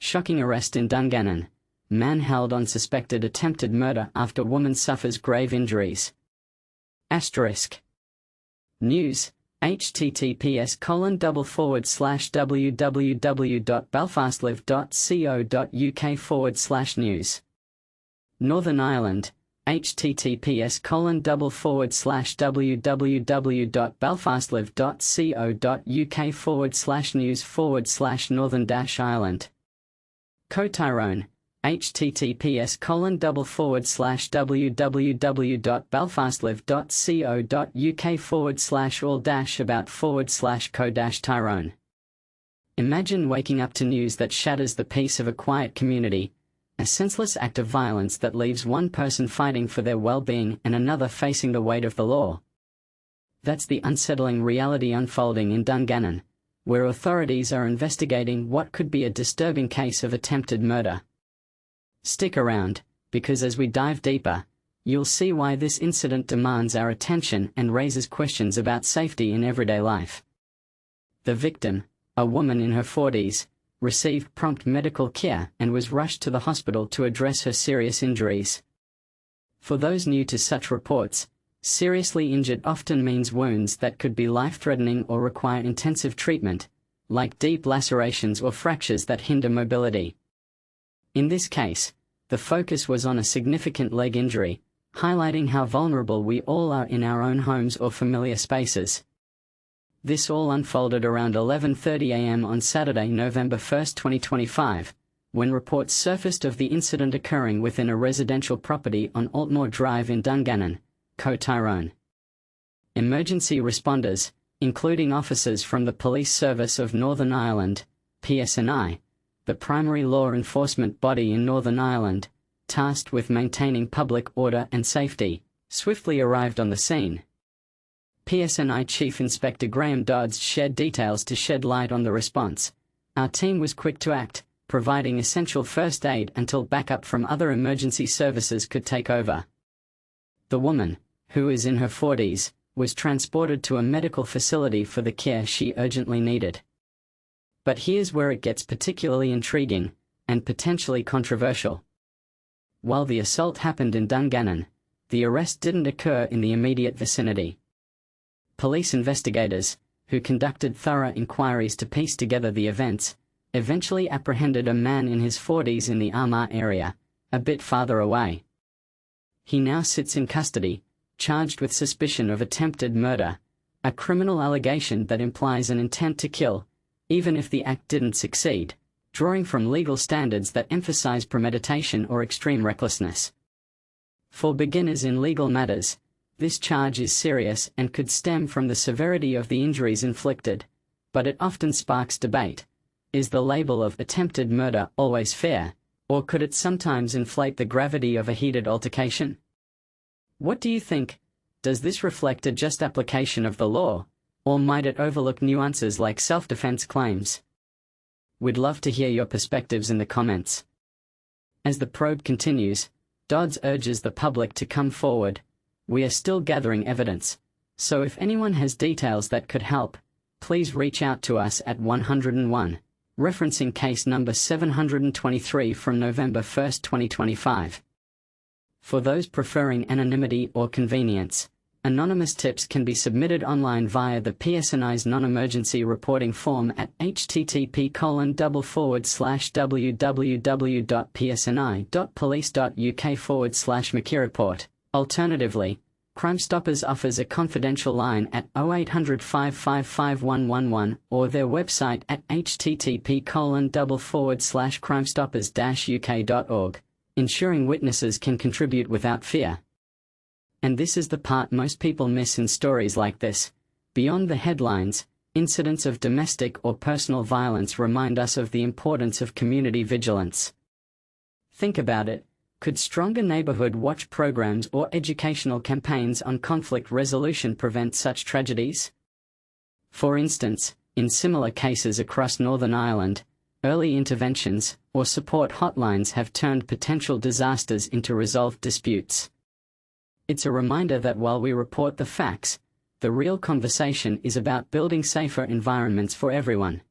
Shocking arrest in Dungannon. Man held on suspected attempted murder after woman suffers grave injuries. Asterisk. News. https://www.belfastlive.co.uk/news. Northern Ireland. https://www.belfastlive.co.uk/news/Northern-Ireland. Tyrone. https://www.belfastlive.co.uk/all-about/co-Tyrone. Imagine waking up to news that shatters the peace of a quiet community, a senseless act of violence that leaves one person fighting for their well-being and another facing the weight of the law. That's the unsettling reality unfolding in Dungannon, where authorities are investigating what could be a disturbing case of attempted murder. Stick around, because as we dive deeper, you'll see why this incident demands our attention and raises questions about safety in everyday life. The victim, a woman in her 40s, received prompt medical care and was rushed to the hospital to address her serious injuries. For those new to such reports, seriously injured often means wounds that could be life-threatening or require intensive treatment, like deep lacerations or fractures that hinder mobility. In this case, the focus was on a significant leg injury, highlighting how vulnerable we all are in our own homes or familiar spaces. This all unfolded around 11:30 a.m. on Saturday, November 1, 2025, when reports surfaced of the incident occurring within a residential property on Altmore Drive in Dungannon, Tyrone. Emergency responders, including officers from the Police Service of Northern Ireland, PSNI, the primary law enforcement body in Northern Ireland, tasked with maintaining public order and safety, swiftly arrived on the scene. PSNI Chief Inspector Graham Dodds shared details to shed light on the response. Our team was quick to act, providing essential first aid until backup from other emergency services could take over. The woman, who is in her 40s, was transported to a medical facility for the care she urgently needed. But here's where it gets particularly intriguing, and potentially controversial. While the assault happened in Dungannon, the arrest didn't occur in the immediate vicinity. Police investigators, who conducted thorough inquiries to piece together the events, eventually apprehended a man in his 40s in the Armagh area, a bit farther away. He now sits in custody, charged with suspicion of attempted murder, a criminal allegation that implies an intent to kill, even if the act didn't succeed, drawing from legal standards that emphasize premeditation or extreme recklessness. For beginners in legal matters, this charge is serious and could stem from the severity of the injuries inflicted, but it often sparks debate. Is the label of attempted murder always fair, or could it sometimes inflate the gravity of a heated altercation? What do you think? Does this reflect a just application of the law, or might it overlook nuances like self-defense claims? We'd love to hear your perspectives in the comments. As the probe continues, Dodds urges the public to come forward. We are still gathering evidence, so if anyone has details that could help, please reach out to us at 101, referencing case number 723 from November 1, 2025. For those preferring anonymity or convenience, anonymous tips can be submitted online via the PSNI's non-emergency reporting form at http://www.psni.police.uk/McKee-report. Alternatively, Crime Stoppers offers a confidential line at 0800 555 111 or their website at http://crimestoppers-uk.org, ensuring witnesses can contribute without fear. And this is the part most people miss in stories like this. Beyond the headlines, incidents of domestic or personal violence remind us of the importance of community vigilance. Think about it. Could stronger neighborhood watch programs or educational campaigns on conflict resolution prevent such tragedies? For instance, in similar cases across Northern Ireland, early interventions or support hotlines have turned potential disasters into resolved disputes. It's a reminder that while we report the facts, the real conversation is about building safer environments for everyone.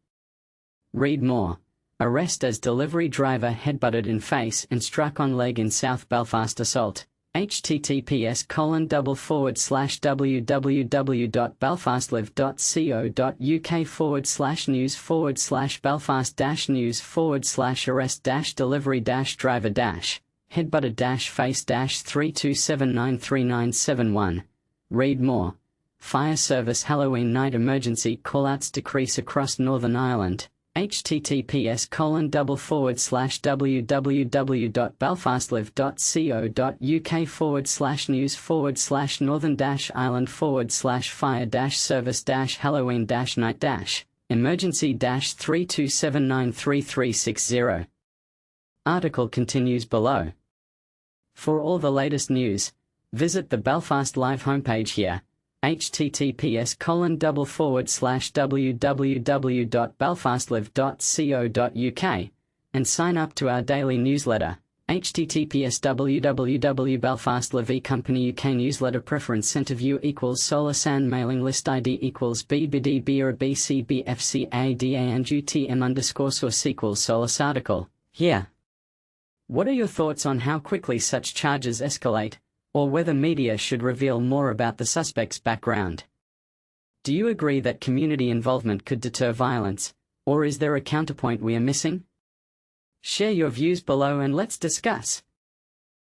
Read more. Arrest as delivery driver headbutted in face and struck on leg in South Belfast assault. https://www.belfast-co.uk/news/belfast-news/arrest-delivery-driver-face-3279391. Read more. Fire service Halloween night emergency callouts decrease across Northern Ireland. https://www.belfastlive.co.uk/news/fire-service-Halloween-night- emergency-327933360. Article continues below. For all the latest news, visit the Belfast Live homepage here. https://www.belfastlive.co.uk and sign up to our daily newsletter. https://www.belfastlive company UK newsletter preference center view equals solasan mailing list ID equals bbdb or bcbfcadandutm source equals solas article. Here. What are your thoughts on how quickly such charges escalate, or whether media should reveal more about the suspect's background? Do you agree that community involvement could deter violence, or is there a counterpoint we are missing? Share your views below and let's discuss.